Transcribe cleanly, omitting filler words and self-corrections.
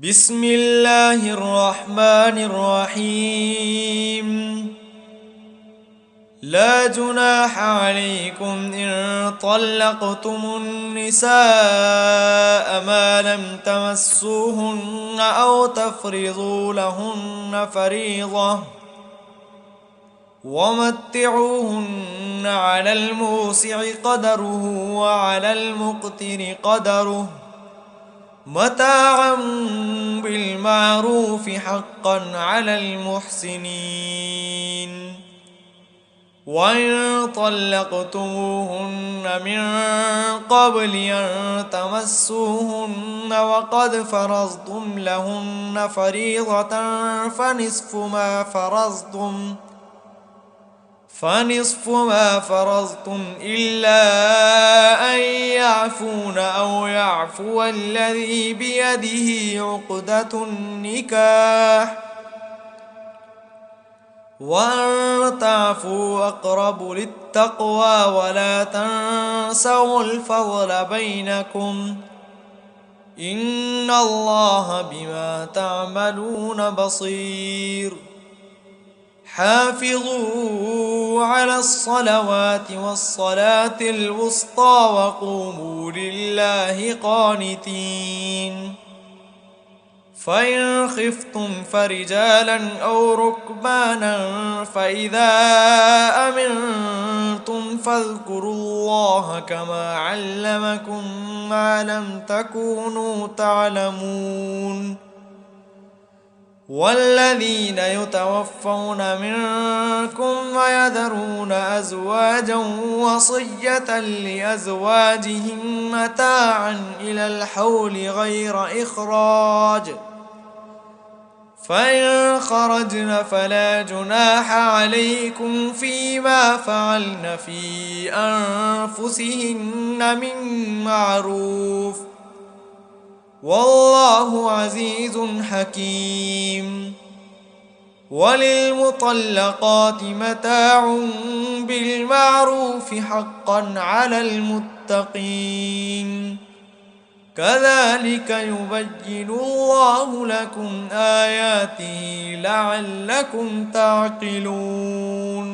بسم الله الرحمن الرحيم. لا جناح عليكم إن طلقتم النساء ما لم تمسوهن أو تفرضوا لهن فريضة، ومتعوهن على الموسع قدره وعلى المقتر قدره متاعا بالمعروف حقا على المحسنين. وإن طلقتموهن من قبل أن تمسوهن وقد فرضتم لهن فريضة فنصف ما فرضتم إلا أن يعفون أو يعفو الذي بيده عقدة النكاح، وأن تعفوا أقرب للتقوى ولا تنسوا الفضل بينكم إن الله بما تعملون بصير. حافظوا على الصلوات والصلاة الوسطى وقوموا لله قانتين. فإن خفتم فرجالا أو ركبانا فإذا أمنتم فاذكروا الله كما علمكم ما لم تكونوا تعلمون. والذين يتوفون منكم ويذرون أزواجا وصية لأزواجهم متاعا إلى الحول غير إخراج، فإن خرجن فلا جناح عليكم فيما فعلن في أنفسهن من معروف، والله عزيز حكيم. وللمطلقات متاع بالمعروف حقا على المتقين. كذلك يبين الله لكم آياته لعلكم تعقلون.